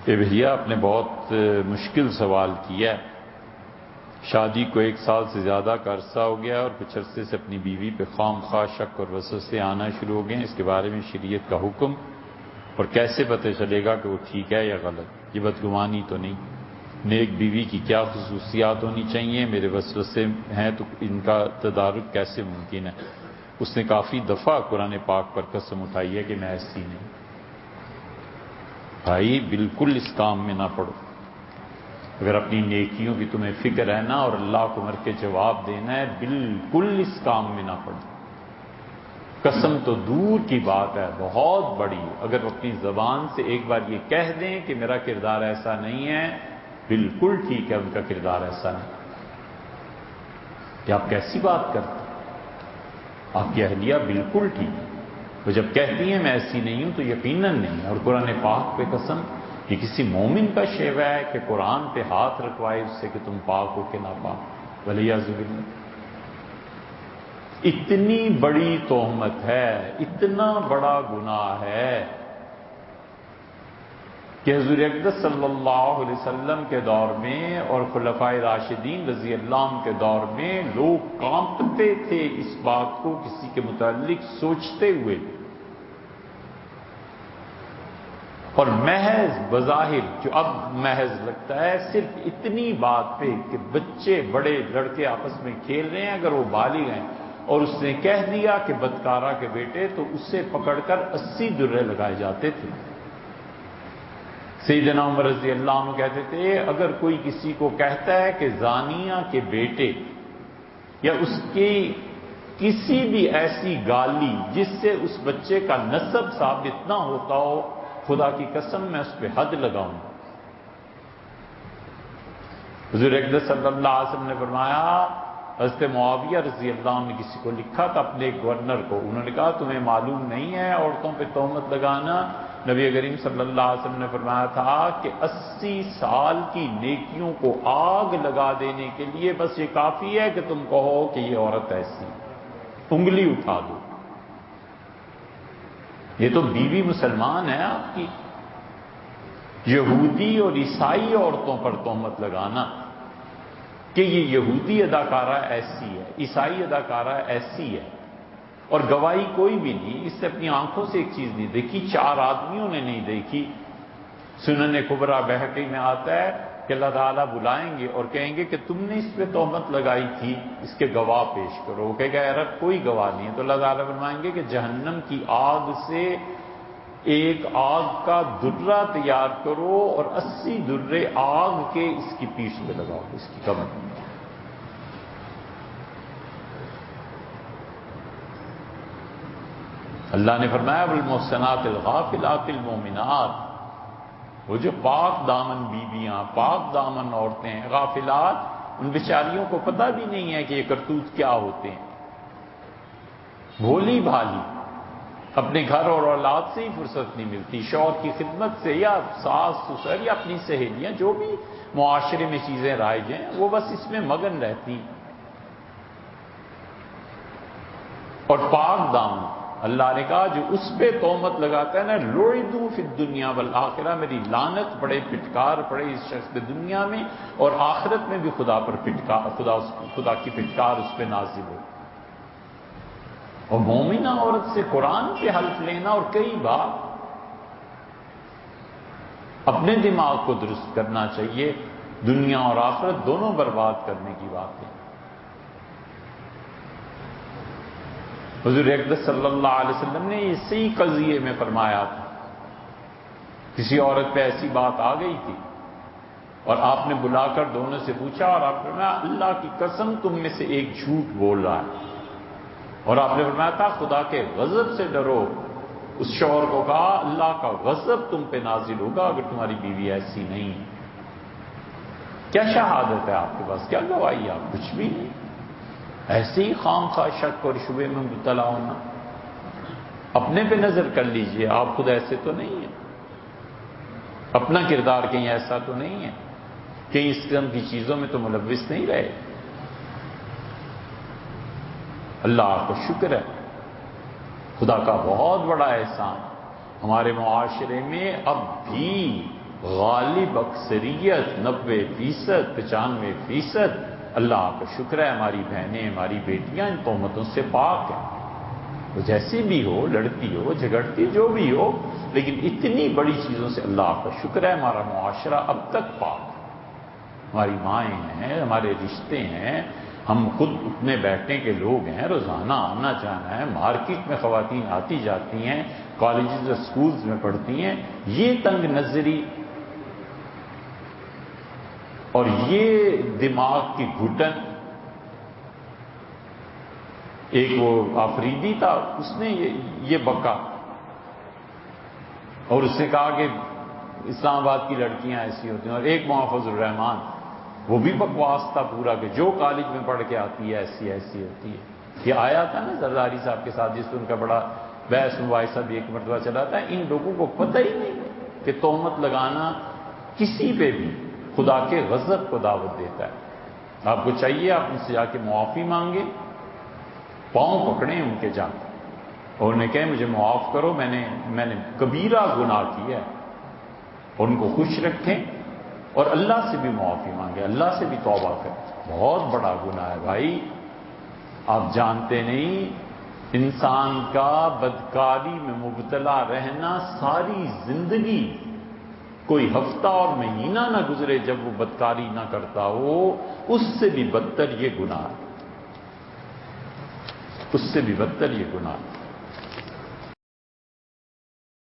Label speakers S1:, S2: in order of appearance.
S1: کہ بھیا آپ نے بہت مشکل سوال کیا ہے. شادی کو 1 سال سے زیادہ کا عرصہ ہو گیا اور کچھ عرصے سے اپنی بیوی پہ خام خواہ شک اور وسوسے آنا شروع ہو گئے ہیں. اس کے بارے میں شریعت کا حکم اور کیسے پتہ چلے گا کہ وہ ٹھیک ہے یا غلط؟ یہ بدگمانی تو نہیں؟ نیک بیوی کی کیا خصوصیات ہونی چاہیے؟ میرے وسوسے ہیں تو ان کا تدارک کیسے ممکن ہے؟ اس نے کافی دفعہ قرآن پاک پر قسم اٹھائی ہے کہ میں ایسی نہیں. بھائی بالکل اس کام میں نہ پڑو. اگر اپنی نیکیوں کی تمہیں فکر ہے نا اور اللہ کو مر کے جواب دینا ہے، بالکل اس کام میں نہ پڑو. قسم تو دور کی بات ہے، بہت بڑی. اگر اپنی زبان سے ایک بار یہ کہہ دیں کہ میرا کردار ایسا نہیں ہے، بالکل ٹھیک ہے ان کا کردار ایسا نہیں. کہ آپ کیسی بات کرتے؟ آپ کی اہلیہ بالکل ٹھیک ہے. وہ جب کہتی ہیں میں ایسی نہیں ہوں تو یقیناً نہیں. اور قرآن پاک پہ قسم، یہ کسی مومن کا شیوہ ہے کہ قرآن پہ ہاتھ رکھوائے اس سے کہ تم پاک ہو کہ ناپاک؟ ولیعذ باللہ. اتنی بڑی تہمت ہے، اتنا بڑا گناہ ہے کہ حضور اقدس صلی اللہ علیہ وسلم کے دور میں اور خلفائے راشدین رضی اللہ عنہ کے دور میں لوگ کانپتے تھے اس بات کو کسی کے متعلق سوچتے ہوئے. اور محض بظاہر، جو اب محض لگتا ہے، صرف اتنی بات پہ کہ بچے بڑے لڑکے آپس میں کھیل رہے ہیں، اگر وہ بالغ ہیں اور اس نے کہہ دیا کہ بدکارہ کے بیٹے، تو اسے پکڑ کر 80 درے لگائے جاتے تھے. سیدنا عمر رضی اللہ عنہ کہتے تھے اگر کوئی کسی کو کہتا ہے کہ زانیہ کے بیٹے یا اس کی کسی بھی ایسی گالی جس سے اس بچے کا نسب ثابت نہ ہوتا ہو، خدا کی قسم میں اس پہ حد لگاؤں. حضور اقدس صلی اللہ علیہ وسلم نے فرمایا، حضرت معاویہ رضی اللہ عنہ نے کسی کو لکھا تھا اپنے گورنر کو، انہوں نے کہا تمہیں معلوم نہیں ہے عورتوں پہ تہمت لگانا؟ نبی کریم صلی اللہ علیہ وسلم نے فرمایا تھا کہ 80 سال کی نیکیوں کو آگ لگا دینے کے لیے بس یہ کافی ہے کہ تم کہو کہ یہ عورت ایسی، انگلی اٹھا دو. یہ تو بیوی مسلمان ہے آپ کی. یہودی اور عیسائی عورتوں پر تہمت لگانا کہ یہ یہودی اداکارہ ایسی ہے، عیسائی اداکارہ ایسی ہے، اور گواہی کوئی بھی نہیں، اس نے اپنی آنکھوں سے ایک چیز نہیں دیکھی، 4 آدمیوں نے نہیں دیکھی. سنن کبریٰ بہقی میں آتا ہے کہ اللہ تعالیٰ بلائیں گے اور کہیں گے کہ تم نے اس پہ تہمت لگائی تھی، اس کے گواہ پیش کرو. وہ کہے گا یار کوئی گواہ نہیں ہے. تو اللہ تعالیٰ فرمائیں گے کہ جہنم کی آگ سے ایک آگ کا درہ تیار کرو اور 80 درے آگ کے اس کی پیٹھ پہ لگاؤ، اس کی کمر. اللہ نے فرمایا والمحصنات الغافلات المؤمنات، وہ جو پاک دامن بیویاں، پاک دامن عورتیں ہیں، غافلات، ان بیچاریوں کو پتہ بھی نہیں ہے کہ یہ کرتوت کیا ہوتے ہیں. بھولی بھالی، اپنے گھر اور اولاد سے ہی فرصت نہیں ملتی، شوہر کی خدمت سے یا ساس سسر یا اپنی سہیلیاں، جو بھی معاشرے میں چیزیں رائج ہیں، وہ بس اس میں مگن رہتی. اور پاک دامن، اللہ نے کہا جو اس پہ تہمت لگاتا ہے نا، لعدوا فی الدنیا والآخرہ، میری لعنت پڑے، پھٹکار پڑے اس شخص پہ دنیا میں اور آخرت میں بھی خدا پر خدا کی پھٹکار اس پہ نازل ہو. اور مومنہ عورت سے قرآن پہ حلف لینا، اور کئی بار اپنے دماغ کو درست کرنا چاہیے. دنیا اور آخرت دونوں برباد کرنے کی بات ہے. حضور اقدس صلی اللہ علیہ وسلم نے اسی قضیے میں فرمایا تھا. کسی عورت پہ ایسی بات آ گئی تھی اور آپ نے بلا کر دونوں سے پوچھا اور آپ نے فرمایا اللہ کی قسم تم میں سے ایک جھوٹ بول رہا ہے. اور آپ نے فرمایا تھا خدا کے غضب سے ڈرو. اس شوہر کو کہا اللہ کا غضب تم پہ نازل ہوگا اگر تمہاری بیوی ایسی نہیں ہے. کیا شہادت ہے آپ کے پاس؟ کیا گواہی ہے؟ آپ کچھ بھی نہیں. ایسے ہی خام خواہ شک اور شبے میں مبتلا ہونا. اپنے پہ نظر کر لیجئے، آپ خود ایسے تو نہیں ہیں. اپنا کردار کہیں ایسا تو نہیں ہے، کہیں اس قسم کی چیزوں میں تو ملوث نہیں رہے. اللہ کو شکر ہے، خدا کا بہت بڑا احسان. ہمارے معاشرے میں اب بھی غالب اکثریت 90%، 95%، اللہ کا شکر ہے ہماری بہنیں، ہماری بیٹیاں ان تہمتوں سے پاک ہیں۔ وہ جیسی بھی ہو، لڑتی ہو، جھگڑتی، جو بھی ہو، لیکن اتنی بڑی چیزوں سے اللہ کا شکر ہے ہمارا معاشرہ اب تک پاک ہے۔ ہماری مائیں ہیں، ہمارے رشتے ہیں، ہم خود اٹھنے بیٹھنے کے لوگ ہیں، روزانہ آنا جانا ہے، مارکیٹ میں خواتین آتی جاتی ہیں، کالجز اور سکولز میں پڑھتی ہیں۔ یہ تنگ نظری اور یہ دماغ کی گھٹن، ایک وہ آفریدی تھا، اس نے یہ بکا اور اس نے کہا کہ اسلام آباد کی لڑکیاں ایسی ہوتی ہیں، اور ایک محافظ الرحمان، وہ بھی بکواس تھا پورا کہ جو کالج میں پڑھ کے آتی ہے ایسی ایسی ہوتی ہے۔ یہ آیا تھا نا زرداری صاحب کے ساتھ، جس میں ان کا بڑا بحث مباحثہ بھی ایک مرتبہ چلا تھا۔ ان لوگوں کو پتہ ہی نہیں کہ تہمت لگانا کسی پہ بھی خدا کے غضب کو دعوت دیتا ہے۔ آپ کو چاہیے آپ ان سے جا کے معافی مانگیں، پاؤں پکڑیں ان کے جا کے، اور انہیں کہیں مجھے معاف کرو، میں نے کبیرہ گناہ کیا ہے، اور ان کو خوش رکھیں اور اللہ سے بھی معافی مانگیں، اللہ سے بھی توبہ کریں۔ بہت بڑا گناہ ہے بھائی، آپ جانتے نہیں، انسان کا بدکاری میں مبتلا رہنا ساری زندگی، کوئی ہفتہ اور مہینہ نہ گزرے جب وہ بدکاری نہ کرتا ہو، اس سے بھی بدتر یہ گناہ ہے، اس سے بھی بدتر یہ گناہ ہے۔